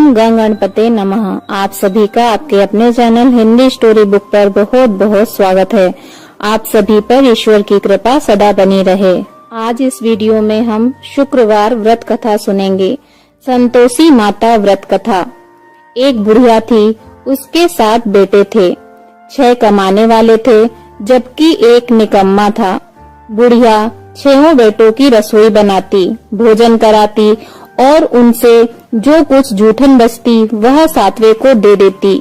ओम गंग गणपते नमः। आप सभी का आपके अपने चैनल हिंदी स्टोरी बुक पर बहुत बहुत स्वागत है। आप सभी पर ईश्वर की कृपा सदा बनी रहे। आज इस वीडियो में हम शुक्रवार व्रत कथा सुनेंगे। संतोषी माता व्रत कथा। एक बुढ़िया थी, उसके 7 बेटे थे। 6 कमाने वाले थे जबकि एक निकम्मा था। बुढ़िया 6 बेटों की रसोई बनाती, भोजन कराती और उनसे जो कुछ जूठन बचती वह 7वें को दे देती।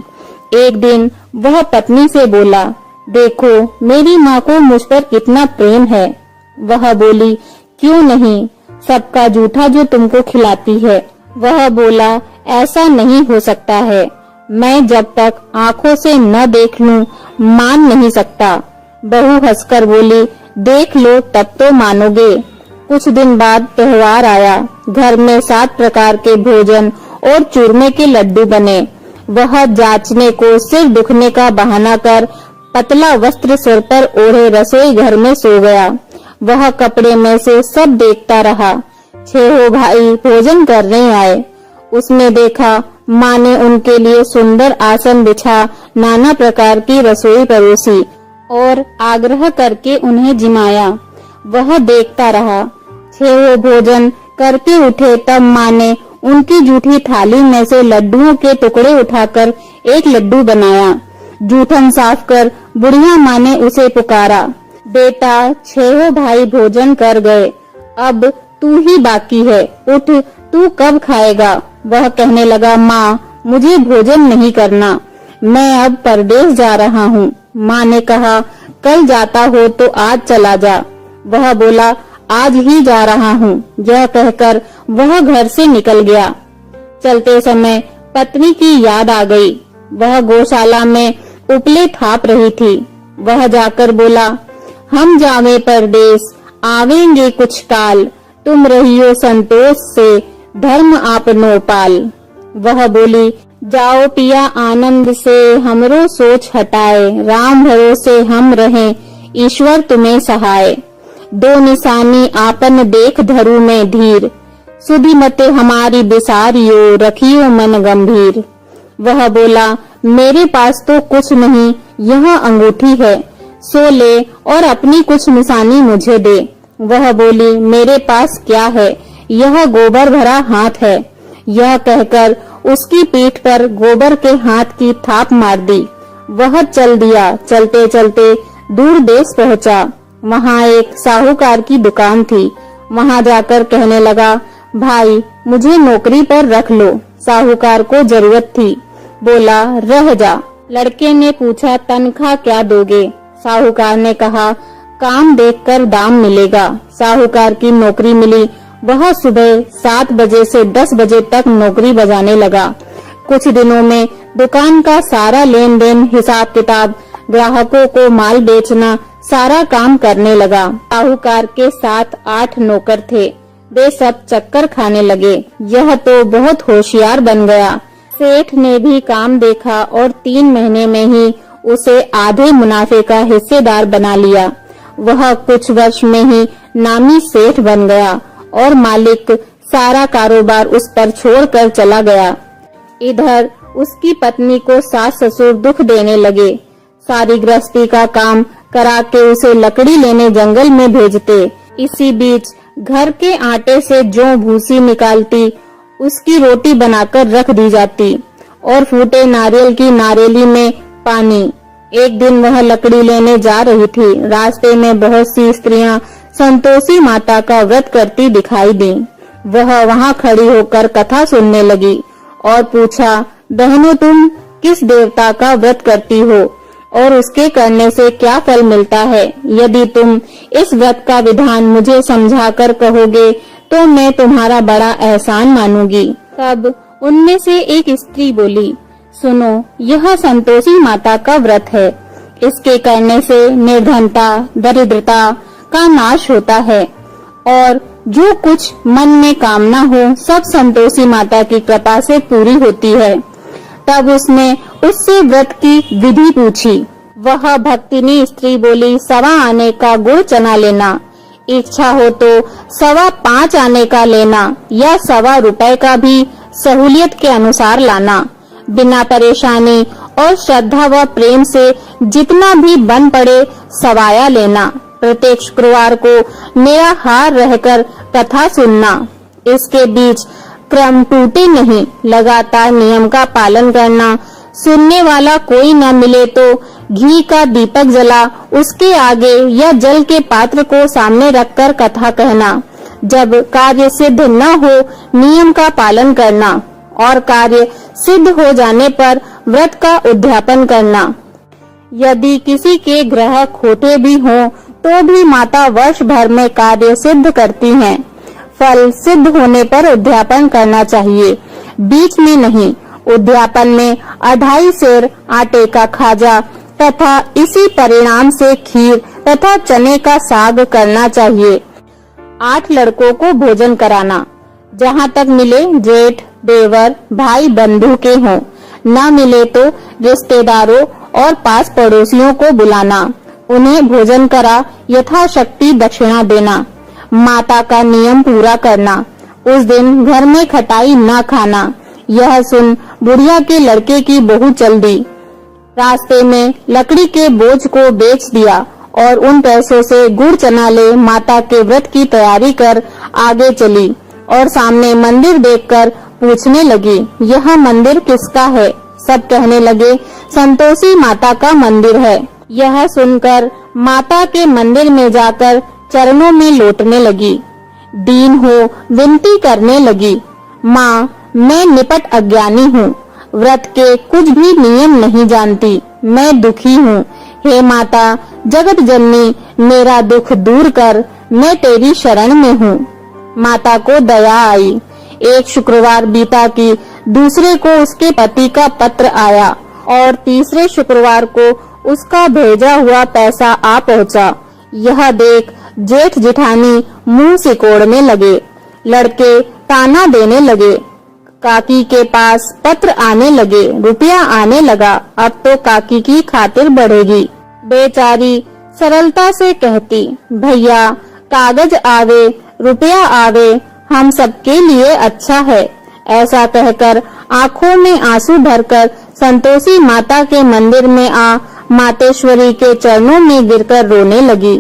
एक दिन वह पत्नी से बोला, देखो मेरी माँ को मुझ पर कितना प्रेम है। वह बोली, क्यों नहीं, सबका जूठा जो तुमको खिलाती है। वह बोला, ऐसा नहीं हो सकता है, मैं जब तक आँखों से न देख लूं मान नहीं सकता। बहू हंसकर बोली, देख लो तब तो मानोगे। कुछ दिन बाद त्योहार आया। घर में 7 प्रकार के भोजन और चूरमे के लड्डू बने। वह जांचने को सिर दुखने का बहाना कर पतला वस्त्र सिर पर ओढ़े रसोई घर में सो गया। वह कपड़े में से सब देखता रहा। 6 भाई भोजन करने आए। उसने देखा माँ ने उनके लिए सुंदर आसन बिछा नाना प्रकार की रसोई परोसी और आग्रह करके उन्हें जिमाया। वह देखता रहा। 6 भोजन करके उठे तब माँ ने उनकी जूठी थाली में से लड्डुओं के टुकड़े उठाकर एक लड्डू बनाया। जूठन साफ कर बुढ़िया माँ ने उसे पुकारा, बेटा 6 भाई भोजन कर गए, अब तू ही बाकी है, उठ, तू कब खाएगा। वह कहने लगा, माँ मुझे भोजन नहीं करना, मैं अब परदेश जा रहा हूँ। माँ ने कहा, कल जाता हो तो आज चला जा। वह बोला, आज ही जा रहा हूँ। यह कहकर वह घर से निकल गया। चलते समय पत्नी की याद आ गई। वह गौशाला में उपले थाप रही थी। वह जाकर बोला, हम जावे परदेश, आवेंगे कुछ काल, तुम रहियो संतोष से, धर्म आपनो पाल। वह बोली, जाओ पिया आनंद से, हमरो सोच हटाए, राम भरोसे हम रहें, ईश्वर तुम्हें सहाय। 2 निशानी आपन देख धरु में धीर, सुधि मते हमारी बिसारियो, रखियो मन गंभीर। वह बोला, मेरे पास तो कुछ नहीं, यह अंगूठी है, सो ले और अपनी कुछ निशानी मुझे दे। वह बोली, मेरे पास क्या है, यह गोबर भरा हाथ है। यह कहकर उसकी पीठ पर गोबर के हाथ की थाप मार दी। वह चल दिया। चलते चलते दूर देश पहुँचा। वहाँ एक साहूकार की दुकान थी। वहाँ जाकर कहने लगा, भाई मुझे नौकरी पर रख लो, साहूकार को जरूरत थी। बोला, रह जा। लड़के ने पूछा, तनख्वाह क्या दोगे। साहूकार ने कहा, काम देखकर दाम मिलेगा। साहूकार की नौकरी मिली। वह सुबह 7 बजे से 10 बजे तक नौकरी बजाने लगा। कुछ दिनों में दुकान का सारा लेन देन, हिसाब किताब, ग्राहकों को माल बेचना, सारा काम करने लगा। साहूकार के 7-8 नौकर थे। वे सब चक्कर खाने लगे। यह तो बहुत होशियार बन गया। सेठ ने भी काम देखा और 3 महीने में ही उसे आधे मुनाफे का हिस्सेदार बना लिया। वह कुछ वर्ष में ही नामी सेठ बन गया और मालिक सारा कारोबार उस पर छोड़कर चला गया। इधर उसकी पत्नी को सास ससुर दुख देने लगे। सारी गृहस्थी का काम करा के उसे लकड़ी लेने जंगल में भेजते। इसी बीच घर के आटे से जो भूसी निकालती उसकी रोटी बनाकर रख दी जाती और फूटे नारियल की नारेली में पानी। एक दिन वह लकड़ी लेने जा रही थी। रास्ते में बहुत सी स्त्रियां संतोषी माता का व्रत करती दिखाई दी। वह वहां खड़ी होकर कथा सुनने लगी और पूछा, बहनों तुम किस देवता का व्रत करती हो और उसके करने से क्या फल मिलता है। यदि तुम इस व्रत का विधान मुझे समझाकर कहोगे तो मैं तुम्हारा बड़ा एहसान मानूंगी। तब उनमें से एक स्त्री बोली, सुनो, यह संतोषी माता का व्रत है। इसके करने से निर्धनता, दरिद्रता का नाश होता है और जो कुछ मन में कामना हो सब संतोषी माता की कृपा से पूरी होती है। तब उसने उससे व्रत की विधि पूछी। वह भक्तिनी स्त्री बोली, 1.25 आने का गुड़ चना लेना, इच्छा हो तो 5.25 आने का लेना या 1.25 रुपए का भी सहूलियत के अनुसार लाना। बिना परेशानी और श्रद्धा व प्रेम से जितना भी बन पड़े सवाया लेना। प्रत्येक शुक्रवार को निराहार रहकर कथा सुनना। इसके बीच क्रम टूटे नहीं, लगातार नियम का पालन करना। सुनने वाला कोई न मिले तो घी का दीपक जला उसके आगे या जल के पात्र को सामने रखकर कथा कहना। जब कार्य सिद्ध न हो नियम का पालन करना और कार्य सिद्ध हो जाने पर व्रत का उद्यापन करना। यदि किसी के ग्रह खोटे भी हों तो भी माता वर्ष भर में कार्य सिद्ध करती हैं। फल सिद्ध होने पर उद्यापन करना चाहिए, बीच में नहीं। उद्यापन में 2.5 सेर आटे का खाजा तथा इसी परिणाम से खीर तथा चने का साग करना चाहिए। 8 लड़कों को भोजन कराना। जहाँ तक मिले जेठ, देवर, भाई बंधु के हों, न मिले तो रिश्तेदारों और पास पड़ोसियों को बुलाना। उन्हें भोजन करा यथाशक्ति दक्षिणा देना। माता का नियम पूरा करना। उस दिन घर में खटाई न खाना। यह सुन बुढ़िया के लड़के की बहू चल दी। रास्ते में लकड़ी के बोझ को बेच दिया और उन पैसों से गुड़ चना ले माता के व्रत की तैयारी कर आगे चली और सामने मंदिर देखकर पूछने लगी, यह मंदिर किसका है? सब कहने लगे, संतोषी माता का मंदिर है। यह सुनकर माता के मंदिर में जाकर चरणों में लौटने लगी। दीन हो विनती करने लगी, माँ मैं निपट अज्ञानी हूँ, व्रत के कुछ भी नियम नहीं जानती, मैं दुखी हूँ। हे माता जगत जननी मेरा दुख दूर कर, मैं तेरी शरण में हूँ। माता को दया आई। एक शुक्रवार बीता कि दूसरे को उसके पति का पत्र आया और तीसरे शुक्रवार को उसका भेजा हुआ पैसा आ पहुँचा। यह देख जेठ जेठानी मुंह सिकोड़ने लगे। लड़के ताना देने लगे। काकी के पास पत्र आने लगे, रुपया आने लगा। अब तो काकी की खातिर बढ़ेगी। बेचारी सरलता से कहती, भैया कागज आवे रुपया आवे, हम सबके लिए अच्छा है। ऐसा कहकर आंखों में आंसू भरकर संतोषी माता के मंदिर में आ मातेश्वरी के चरणों में गिरकर रोने लगी।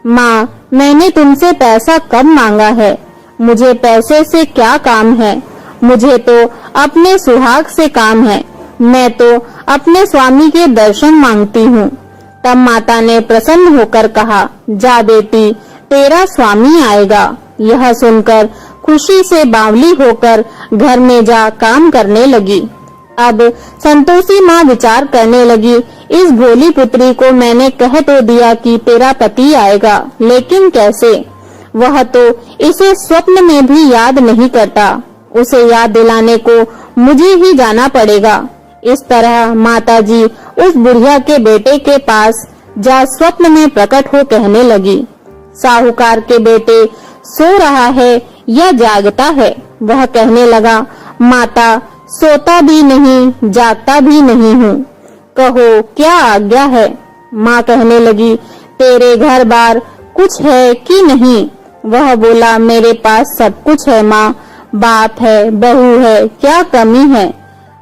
माँ मैंने तुमसे पैसा कब मांगा है? मुझे पैसे से क्या काम है? मुझे तो अपने सुहाग से काम है। मैं तो अपने स्वामी के दर्शन मांगती हूँ। तब माता ने प्रसन्न होकर कहा, जा बेटी तेरा स्वामी आएगा। यह सुनकर खुशी से बावली होकर घर में जा काम करने लगी। अब संतोषी माँ विचार करने लगी, इस भोली पुत्री को मैंने कह तो दिया कि तेरा पति आएगा, लेकिन कैसे? वह तो इसे स्वप्न में भी याद नहीं करता। उसे याद दिलाने को मुझे ही जाना पड़ेगा। इस तरह माताजी उस बुढ़िया के बेटे के पास जा स्वप्न में प्रकट हो कहने लगी, साहूकार के बेटे सो रहा है या जागता है? वह कहने लगा, माता सोता भी नहीं जागता भी नहीं हूँ, कहो क्या आज्ञा है? माँ कहने लगी, तेरे घर बार कुछ है कि नहीं? वह बोला, मेरे पास सब कुछ है माँ, बाप है बहू है, क्या कमी है?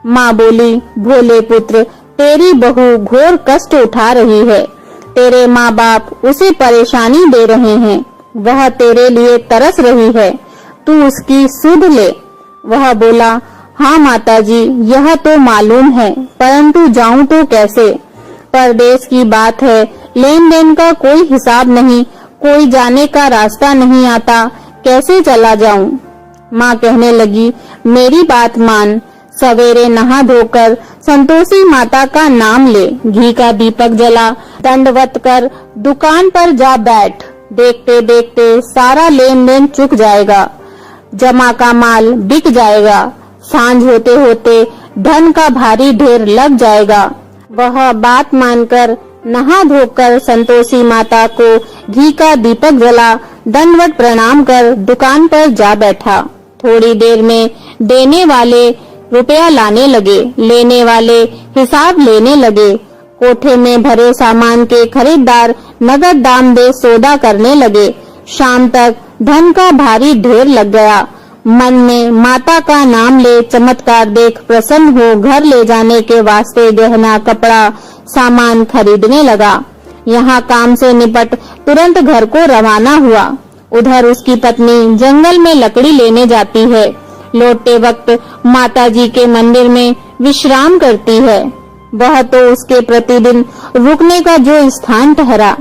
माँ बोली, भोले पुत्र तेरी बहू घोर कष्ट उठा रही है। तेरे माँ बाप उसे परेशानी दे रहे हैं। वह तेरे लिए तरस रही है, तू उसकी सुध ले। वह बोला, हाँ माताजी यह तो मालूम है, परंतु जाऊं तो कैसे? परदेश की बात है, लेन देन का कोई हिसाब नहीं, कोई जाने का रास्ता नहीं आता, कैसे चला जाऊं? माँ कहने लगी, मेरी बात मान, सवेरे नहा धोकर संतोषी माता का नाम ले, घी का दीपक जला, दंडवत कर दुकान पर जा बैठ। देखते देखते सारा लेन देन चुक जाएगा, जमा का माल बिक जाएगा। सांझ होते होते धन का भारी ढेर लग जाएगा। वह बात मानकर नहा धोकर संतोषी माता को घी का दीपक जला, दंडवत प्रणाम कर दुकान पर जा बैठा। थोड़ी देर में देने वाले रुपया लाने लगे, लेने वाले हिसाब लेने लगे। कोठे में भरे सामान के खरीदार नगद दाम दे सौदा करने लगे। शाम तक धन का भारी ढेर लग गया। मन में माता का नाम ले चमत्कार देख प्रसन्न हो घर ले जाने के वास्ते गहना कपड़ा सामान खरीदने लगा। यहाँ काम से निपट तुरंत घर को रवाना हुआ। उधर उसकी पत्नी जंगल में लकड़ी लेने जाती है। लौटते वक्त माताजी के मंदिर में विश्राम करती है। वह तो उसके प्रतिदिन रुकने का जो स्थान ठहरा।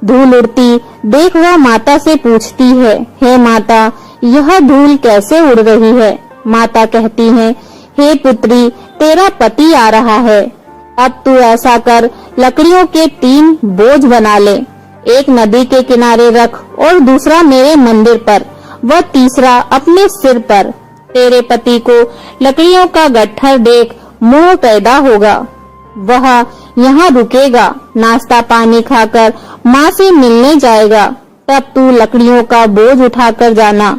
धूल उड़ती देख वह माता से पूछती है, हे माता, यह धूल कैसे उड़ रही है? माता कहती है, हे पुत्री, तेरा पति आ रहा है। अब तू ऐसा कर, लकड़ियों के 3 बोझ बना ले, एक नदी के किनारे रख और दूसरा मेरे मंदिर पर व तीसरा अपने सिर पर। तेरे पति को लकड़ियों का गट्ठर देख मोह पैदा होगा। वह यहाँ रुकेगा, नाश्ता पानी खाकर माँ से मिलने जाएगा। तब तू लकड़ियों का बोझ उठाकर जाना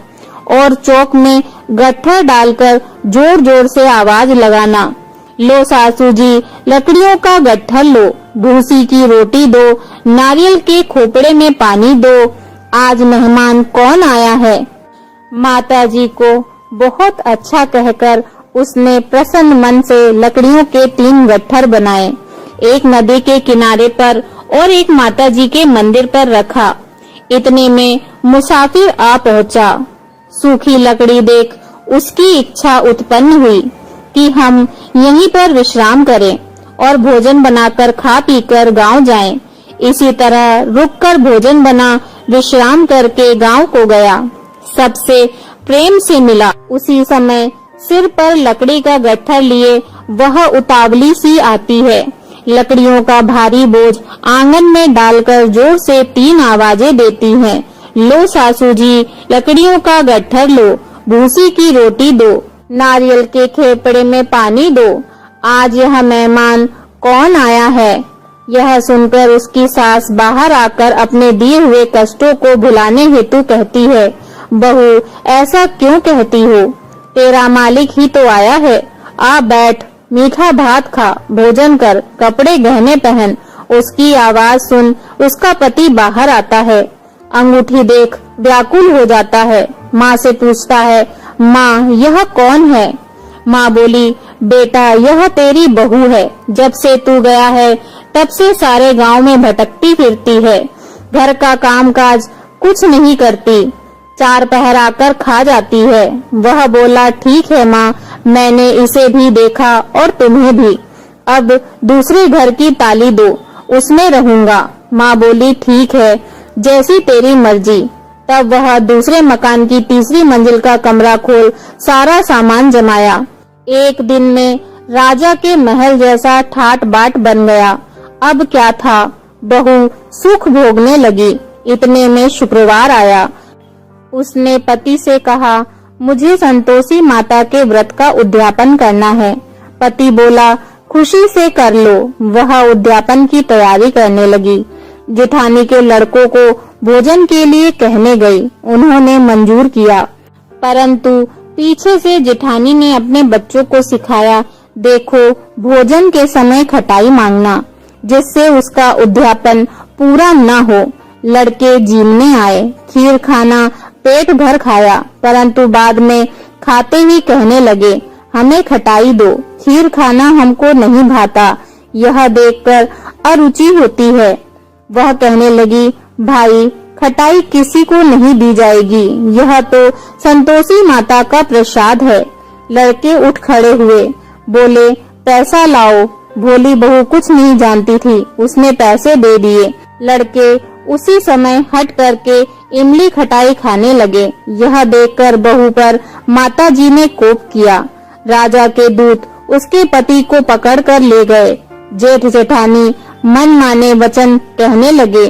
और चौक में गट्ठर डालकर जोर जोर से आवाज लगाना, लो सासू जी, लकड़ियों का गट्ठर लो, भूसी की रोटी दो, नारियल के खोपड़े में पानी दो, आज मेहमान कौन आया है। माताजी को बहुत अच्छा कहकर उसने प्रसन्न मन से लकड़ियों के 3 गट्ठर बनाए, एक नदी के किनारे पर और एक माताजी के मंदिर पर रखा। इतने में मुसाफिर आ पहुंचा। सूखी लकड़ी देख उसकी इच्छा उत्पन्न हुई कि हम यहीं पर विश्राम करें और भोजन बनाकर खा पीकर गांव जाएं। इसी तरह रुककर भोजन बना विश्राम करके गांव को गया। सबसे प्रेम से मिला। उसी समय सिर पर लकड़ी का गट्ठर लिए वह उतावली सी आती है। लकड़ियों का भारी बोझ आंगन में डालकर जोर से 3 आवाजें देती हैं, लो सासू जी, लकड़ियों का गट्ठर लो, भूसी की रोटी दो, नारियल के खेपड़े में पानी दो, आज यह मेहमान कौन आया है। यह सुनकर उसकी सास बाहर आकर अपने दिए हुए कष्टों को भुलाने हेतु कहती है, बहू, ऐसा क्यों कहती हो? तेरा मालिक ही तो आया है। आ बैठ, मीठा भात खा, भोजन कर, कपड़े गहने पहन। उसकी आवाज सुन उसका पति बाहर आता है। अंगूठी देख व्याकुल हो जाता है। माँ से पूछता है, माँ, यह कौन है? माँ बोली, बेटा, यह तेरी बहू है। जब से तू गया है तब से सारे गांव में भटकती फिरती है। घर का कामकाज कुछ नहीं करती, 4 पहर आकर खा जाती है। वह बोला, ठीक है माँ, मैंने इसे भी देखा और तुम्हें भी। अब दूसरे घर की ताली दो, उसमें रहूंगा। माँ बोली, ठीक है, जैसी तेरी मर्जी। तब वह दूसरे मकान की 3री मंजिल का कमरा खोल सारा सामान जमाया। एक दिन में राजा के महल जैसा ठाट बाट बन गया। अब क्या था, बहू सुख भोगने लगी। इतने में शुक्रवार आया। उसने पति से कहा, मुझे संतोषी माता के व्रत का उद्यापन करना है। पति बोला, खुशी से कर लो। वह उद्यापन की तैयारी करने लगी। जेठानी के लड़कों को भोजन के लिए कहने गई। उन्होंने मंजूर किया, परंतु पीछे से जेठानी ने अपने बच्चों को सिखाया, देखो, भोजन के समय खटाई मांगना, जिससे उसका उद्यापन पूरा न हो। लड़के जीमने आए। खीर खाना पेट भर खाया, परंतु बाद में खाते ही कहने लगे, हमें खटाई दो, खीर खाना हमको नहीं भाता। यह देखकर अरुचि होती है। वह कहने लगी, भाई, खटाई किसी को नहीं दी जाएगी, यह तो संतोषी माता का प्रसाद है। लड़के उठ खड़े हुए, बोले, पैसा लाओ। भोली बहू कुछ नहीं जानती थी, उसने पैसे दे दिए। लड़के उसी समय हट करके इमली खटाई खाने लगे। यह देखकर बहू पर माताजी ने कोप किया। राजा के दूत उसके पति को पकड़कर ले गए। जेठ जेठानी मन माने वचन कहने लगे,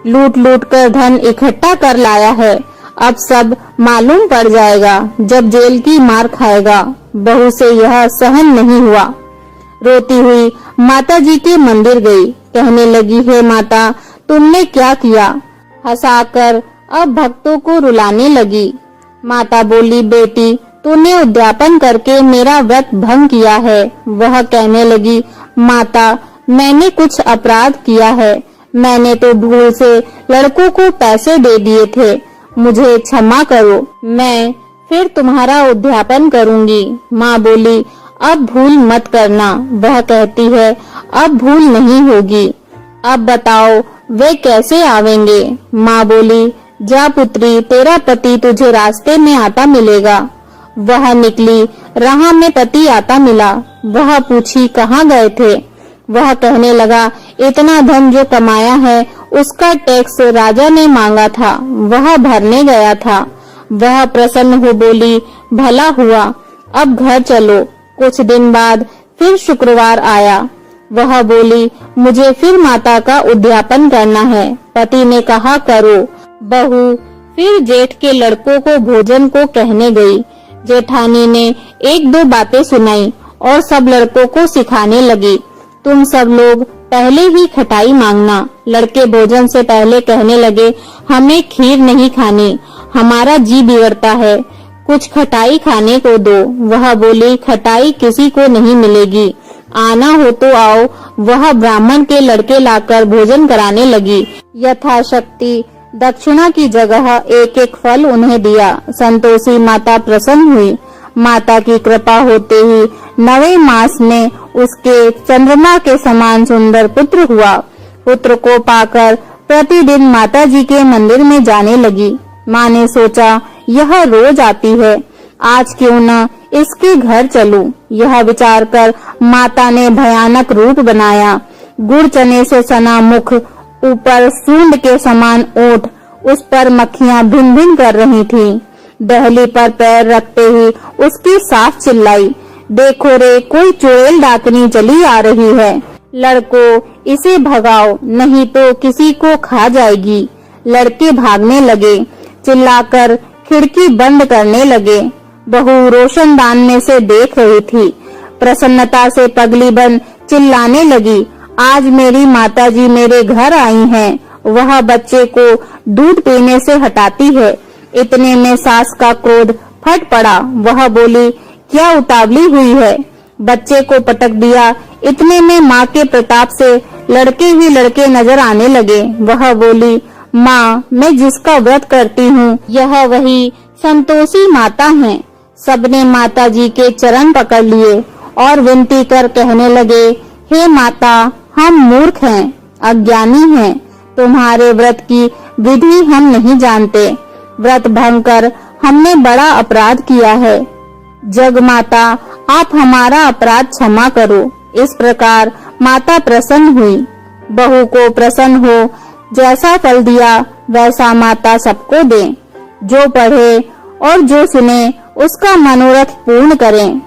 लूट लूट कर धन इकट्ठा कर लाया है, अब सब मालूम पड़ जाएगा जब जेल की मार खाएगा। बहू से यह सहन नहीं हुआ। रोती हुई माताजी के मंदिर गई। कहने लगी, हे माता, तुमने क्या किया? हंसाकर अब भक्तों को रुलाने लगी। माता बोली, बेटी, तूने उद्यापन करके मेरा व्रत भंग किया है। वह कहने लगी, माता, मैंने कुछ अपराध किया है। मैंने तो भूल से लड़कों को पैसे दे दिए थे, मुझे क्षमा करो। मैं फिर तुम्हारा उद्यापन करूंगी। माँ बोली, अब भूल मत करना। वह कहती है, अब भूल नहीं होगी। अब बताओ वे कैसे आवेंगे? माँ बोली, जा पुत्री, तेरा पति तुझे रास्ते में आता मिलेगा। वह निकली, राह में पति आता मिला। वह पूछी, कहाँ गए थे? वह कहने लगा, इतना धन जो कमाया है उसका टैक्स राजा ने मांगा था, वह भरने गया था। वह प्रसन्न हो बोली, भला हुआ, अब घर चलो। कुछ दिन बाद फिर शुक्रवार आया। वह बोली, मुझे फिर माता का उद्यापन करना है। पति ने कहा, करो। बहू फिर जेठ के लड़कों को भोजन को कहने गई। जेठानी ने एक दो बातें सुनाई और सब लड़कों को सिखाने लगी, तुम सब लोग पहले ही खटाई मांगना। लड़के भोजन से पहले कहने लगे, हमें खीर नहीं खानी, हमारा जी बिगड़ता है, कुछ खटाई खाने को दो। वह बोली, खटाई किसी को नहीं मिलेगी, आना हो तो आओ। वह ब्राह्मण के लड़के लाकर भोजन कराने लगी। यथाशक्ति दक्षिणा की जगह एक एक फल उन्हें दिया। संतोषी माता प्रसन्न हुई। माता की कृपा होते ही 9वें मास में उसके चंद्रमा के समान सुंदर पुत्र हुआ। पुत्र को पाकर प्रतिदिन माता जी के मंदिर में जाने लगी। माँ ने सोचा, यह रोज आती है, आज क्यों न इसके घर चलूं। यह विचार कर माता ने भयानक रूप बनाया। गुड़ चने से सना मुख, ऊपर सूंड के समान ओठ, उस पर मक्खियां भिन भिन कर रही थीं। दहली पर पैर रखते ही उसकी सास चिल्लाई, देखो रे, कोई चुड़ैल डाकनी चली आ रही है। लड़को, इसे भगाओ, नहीं तो किसी को खा जाएगी। लड़के भागने लगे, चिल्लाकर खिड़की बंद करने लगे। बहू रोशनदान में से देख रही थी। प्रसन्नता से पगली बन चिल्लाने लगी, आज मेरी माताजी मेरे घर आई हैं। वह बच्चे को दूध पीने से हटाती है। इतने में सास का क्रोध फट पड़ा। वह बोली, क्या उतावली हुई है? बच्चे को पटक दिया। इतने में माँ के प्रताप से लड़के ही लड़के नजर आने लगे। वह बोली, माँ, मैं जिसका व्रत करती हूँ यह वही संतोषी माता हैं। सबने माता जी के चरण पकड़ लिए और विनती कर कहने लगे, हे माता, हम मूर्ख हैं, अज्ञानी हैं, तुम्हारे व्रत की विधि हम नहीं जानते। व्रत भंग कर हमने बड़ा अपराध किया है। जग माता, आप हमारा अपराध क्षमा करो। इस प्रकार माता प्रसन्न हुई। बहू को प्रसन्न हो, जैसा फल दिया वैसा माता सबको दे। जो पढ़े और जो सुने उसका मनोरथ पूर्ण करें।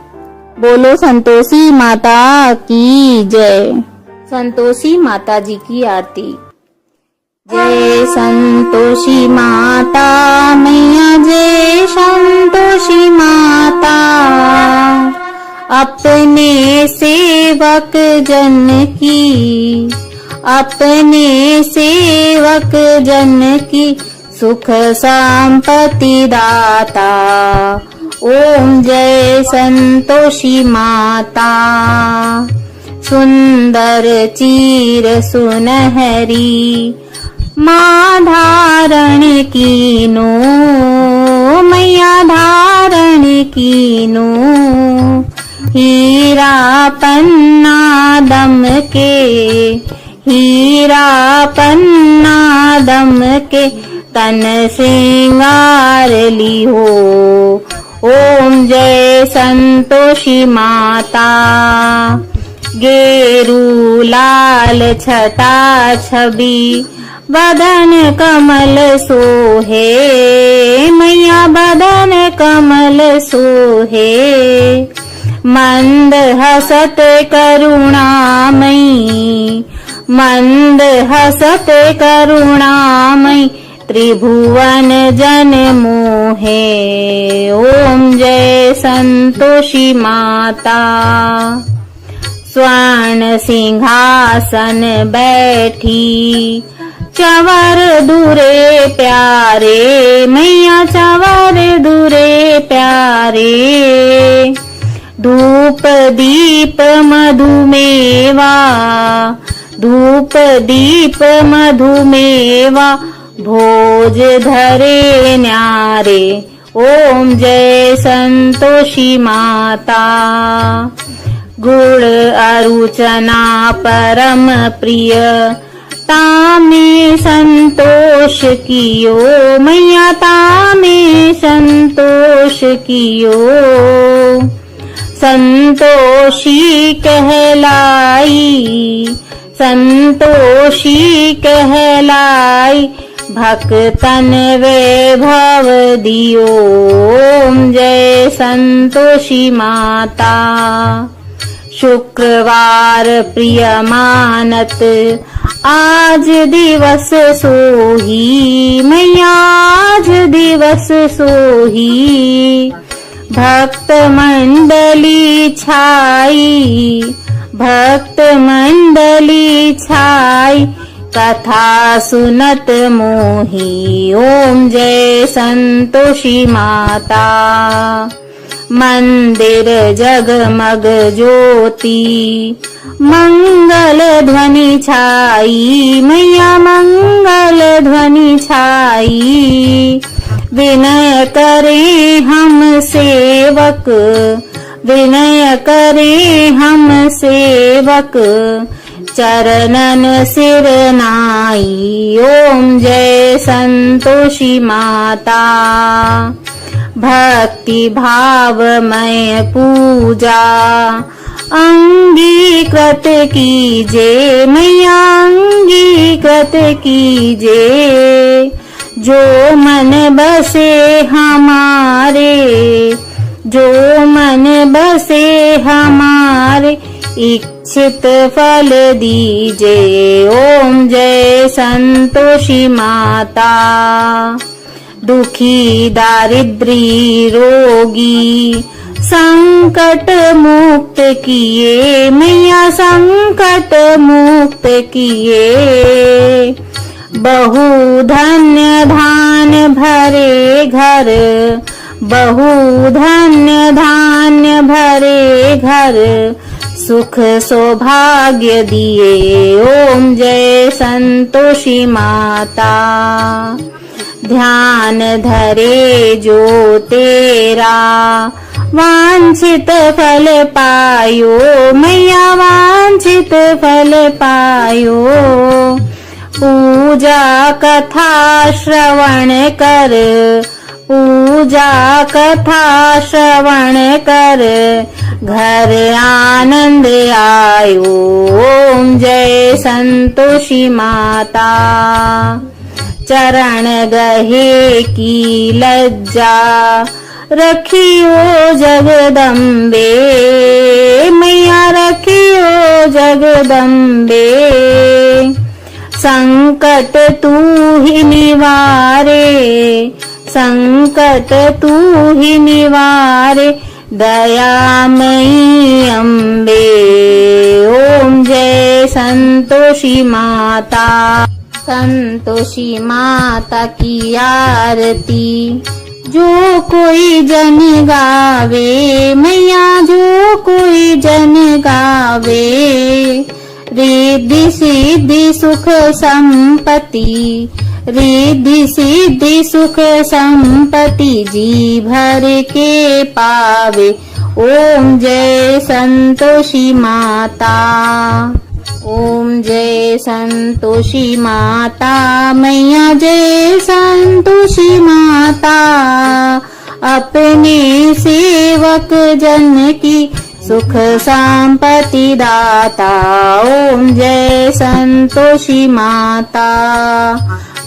बोलो संतोषी माता की जय। संतोषी माता जी की आरती। जय संतोषी माता मैया, जय संतोषी माता। अपने सेवक जन की, अपने सेवक जन की सुख संपत्ति दाता। ओम जय संतोषी माता। सुंदर चीर सुनहरी माँ धारण कीनो, मैया धारण कीनो। हीरा पन्ना दम के, हीरा पन्ना दम के, तन श्रृंगार ली हो। ओम जय संतोषी माता। गेरू लाल छटा छवि, बदन कमल सोहे, मैया बदन कमल सोहे। मंद हसत करुणामयी, मंद हसत करुणामयी, त्रिभुवन जन मोहे। ओम जय संतोषी माता। स्वर्ण सिंहासन बैठी, चवर दूरे प्यारे, मैया चवर दूरे प्यारे। धूप दीप मधुमेवा, धूप दीप मधुमेवा, भोज धरे न्यारे। ओम जय संतोषी माता। गुण अरुचना परम प्रिय, तामे संतोष कियो मैया तामे संतोष कियो। संतोषी कहलाई, संतोषी कहलाई, भक्तन वैभव दियो। ओम जय संतोषी माता। शुक्रवार प्रिय मानत, आज दिवस सोही मैया आज दिवस सोही। भक्त मंडली छाई, भक्त मंडली छाई, कथा सुनत मोही। ओम जय संतोषी माता। मंदिर जगमग ज्योति, मंगल ध्वनि छाई मैया मंगल ध्वनि छाई। विनय करे हम सेवक, विनय करे हम सेवक, चरणन सिर नाई। ओम जय संतोषी माता। भक्ति भावमय पूजा अंगीकृत कीजे मैया अंगीकृत कीजे। जो मन बसे हमारे, जो मन बसे हमारे, इच्छित फल दीजे। ओम जय संतोषी माता। दुखी दारिद्री रोगी, संकट मुक्त किए मैया संकट मुक्त किए। बहु धन्य धान्य भरे घर, बहु धन्य धान्य भरे घर, सुख सौभाग्य दिए। ओम जय संतोषी माता। ध्यान धरे जो तेरा, वांछित फल पायो मैया वांछित फल पायो। पूजा कथा श्रवण कर, पूजा कथा श्रवण कर, घर आनंद आयो। ओम जय संतोषी माता। चरण गहे की लज्जा, रखियो जगदम्बे मैया रखियो जगदम्बे। संकट तू ही निवारे, संकट तू ही निवारे, दयामयी अम्बे। ओम जय संतोषी माता। संतोषी माता की आरती जो कोई जन गावे मैया जो कोई जन गावे। रिद्धि सिद्धि सुख संपत्ति, रिद्धि सिद्धि सुख संपत्ति, जी भर के पावे। ओम जय संतोषी माता। ओम जय संतोषी माता मैया जय संतोषी माता। अपने सेवक जन की सुख संपत्ति दाता। ओम जय संतोषी माता।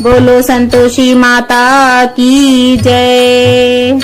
बोलो संतोषी माता की जय।